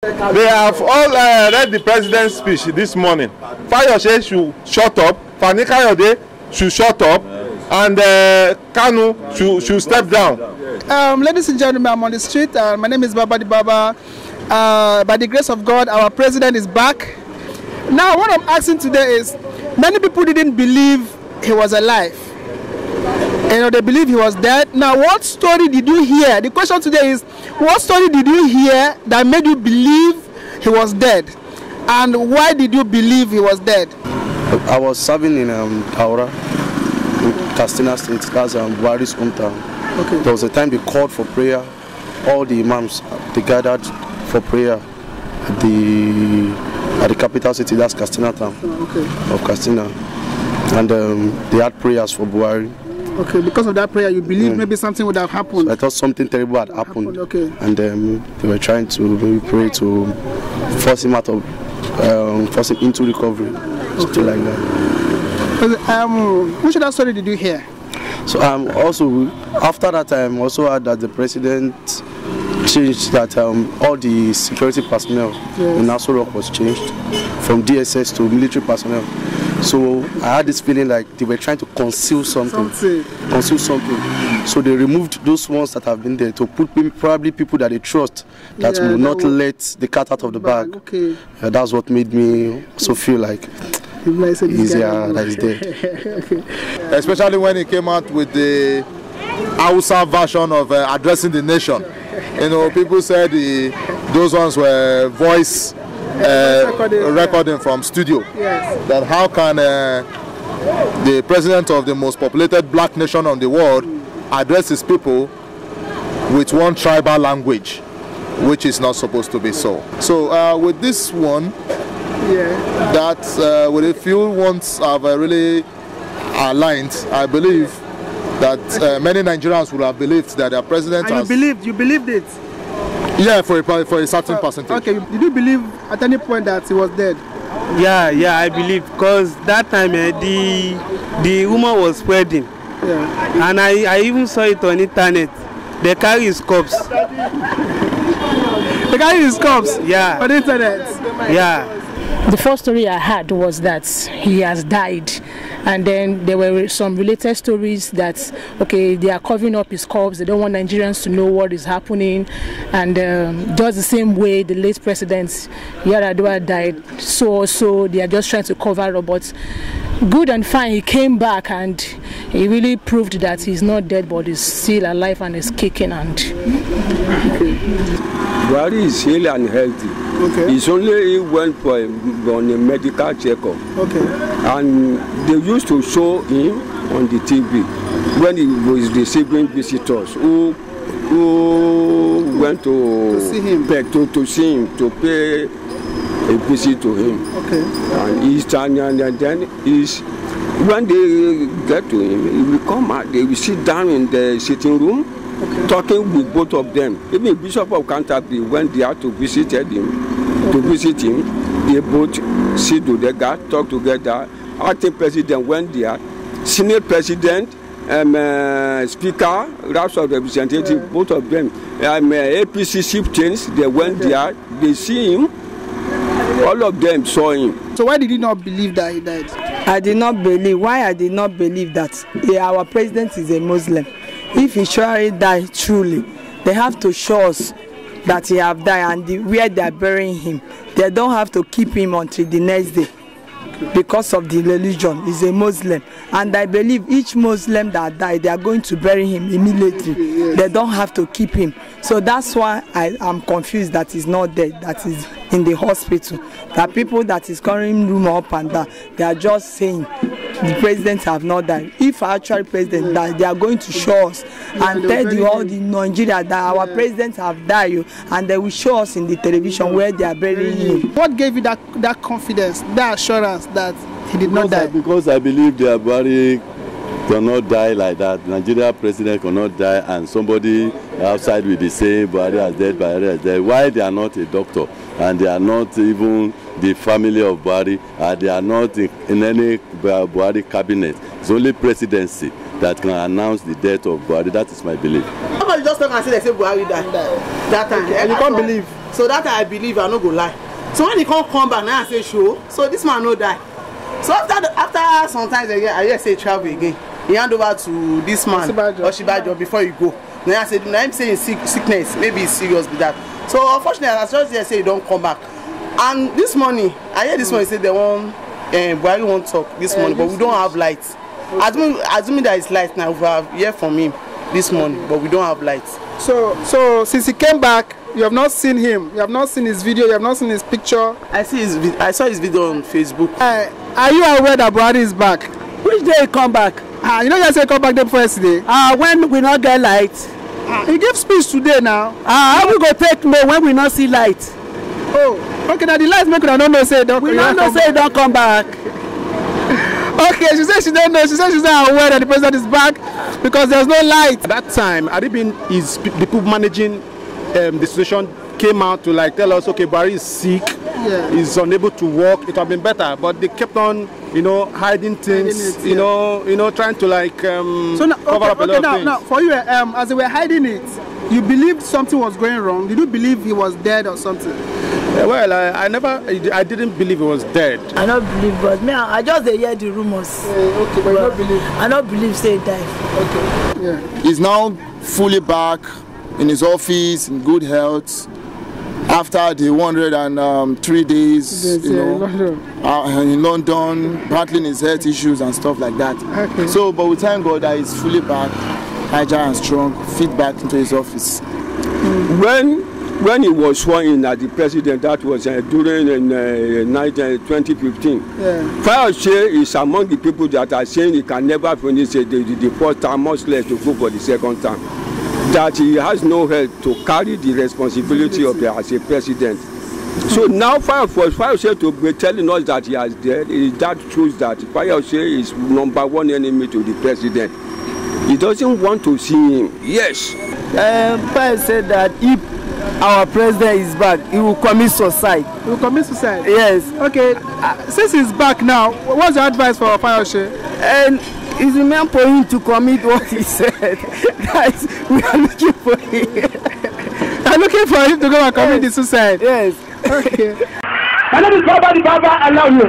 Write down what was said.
They have all read the president's speech this morning. Fayose should shut up, Fani Kayode should shut up, and Kanu should step down. Ladies and gentlemen, I'm on the street. My name is Babadi Baba. By the grace of God, our president is back. Now, what I'm asking today is, many people didn't believe he was alive. You know, they believe he was dead. Now, what story did you hear? The question today is, what story did you hear that made you believe he was dead? And why did you believe he was dead? I was serving in Aura, in Katsina State. That's Buhari's hometown. Okay. There was a time they called for prayer. All the imams, they gathered for prayer at the capital city, that's Katsina town, of Katsina. And they had prayers for Buhari. Okay, because of that prayer, you believe maybe something would have happened? So I thought something terrible had happened. Okay. And they were trying to maybe pray to force him out of, force him into recovery, something like that. Which other story did you hear? So also, after that time, also heard that the president changed that all the security personnel in Aso Rock was changed from DSS to military personnel. So I had this feeling like they were trying to conceal something. So they removed those ones that have been there to put probably people that they trust that will not let the cat out of the bag. Okay. That's what made me also feel like easier that is there. Especially when he came out with the Hausa version of addressing the nation. You know, people said those ones were voice recording from studio. Yes. That how can the president of the most populated black nation on the world address his people with one tribal language, which is not supposed to be so. So with this one, that with a few ones have really aligned, I believe that many Nigerians would have believed that their president has... You believed it? Yeah, for a certain percentage. Okay, did you believe at any point that he was dead? Yeah, I believe, because that time the woman was spreading. Yeah. And I even saw it on internet. They carry his corpse. They carry his corpse? Yeah. On the internet? Yeah. The first story I had was that he has died. And then there were some related stories that, okay, they are covering up his corpse. They don't want Nigerians to know what is happening. And just the same way the late president, Yar'Adua, died, so they are just trying to cover up. But good and fine, he came back and he really proved that he's not dead, but he's still alive and is kicking. And Buhari is healthy and healthy. Okay. He's only went for on a medical checkup. Okay. And they used to show him on the TV when he was receiving visitors who went to see him, to see him, to pay a visit to him. Okay. And he's standing, and then when they get to him, he will come out. They will sit down in the sitting room. Okay. Talking with both of them. Even Bishop of Canterbury, when they had to visit him, they both sit together, talk together. Acting president went there, Senate president, Speaker, House of Representatives, both of them, APC chieftains, they went there, they see him, all of them saw him. So why did you not believe that he died? I did not believe. Why I did not believe that our president is a Muslim. If he surely died truly, they have to show us that he have died, and where they are burying him. They don't have to keep him until the next day because of the religion. He's a Muslim, and I believe each Muslim that died, they are going to bury him immediately. They don't have to keep him. So that's why I am confused that he's not dead, that he's in the hospital. That people that is carrying rumor up and down, they are just saying the president have not died. If actually president died, they are going to show us and tell you all the Nigeria that our presidents have died, and they will show us in the television where they are burying him. What gave you that confidence, that assurance that he did not die? Because I believe their body cannot die like that. Nigeria president cannot die, and somebody outside will be saying Buhari is dead, Buhari is dead. Why they are not a doctor, and they are not even the family of Buhari, they are not in any Buhari cabinet. It's only presidency that can announce the death of Buhari. That is my belief. How about you just talk and say they say Buhari died that time? And you can't believe? So that I believe, I no go lie. So when he come back, now I say show. So this man no die. So after sometimes again, I just say travel again. He hand over to this man, Oshibajo, before you go. Then I said, now I'm saying sickness, maybe it's serious with that. So unfortunately, I just say he don't come back. And this morning, I hear this morning say they want, Buhari won't talk this morning, but we don't have light. Assuming that it's light now, we have heard from him this morning, but we don't have light. So since he came back, you have not seen him, you have not seen his video, you have not seen his picture. I saw his video on Facebook. Are you aware that Buhari is back? Which day he come back? You know you say come back day before yesterday. When we not get light. He gave speech today now. How we go take no when we not see light? Oh, okay. Now the light make we don't know say don't. We don't know say don't come back. Okay, she said she don't know. She said she's not aware that the president is back because there's no light. At that time, the people managing the situation came out to like tell us, okay, Buhari is sick, he's unable to walk. It would have been better, but they kept on, hiding things, trying to like cover up a lot of things. Now, for you, as they were hiding it, you believed something was going wrong. Did you believe he was dead or something? Well, I didn't believe he was dead. I don't believe, but me, I just hear the rumors. Okay, but you don't believe? I don't believe say he died. Okay. Yeah. He's now fully back in his office in good health after the 103 days, in London, battling his health issues and stuff like that. Okay. So, but we thank God that he's fully back, agile and strong, fit back into his office. When he was sworn in as the president, that was during 2015. Fayose is among the people that are saying he can never finish the first term, much less to go for the second term. That he has no health to carry the responsibility of as a president. So now for Fayose to be telling us that he has dead, that shows that Fayose is #1 enemy to the president. He doesn't want to see him. Yes. Fayose said that if our president is back, he will commit suicide. He will commit suicide? Yes. Okay. Since he's back now, what's your advice for Fayose? And it's meant for him to commit what he said. Guys, we are looking for him. I'm looking for him to go and commit the suicide? Yes. Okay. My name is Baba. I love you.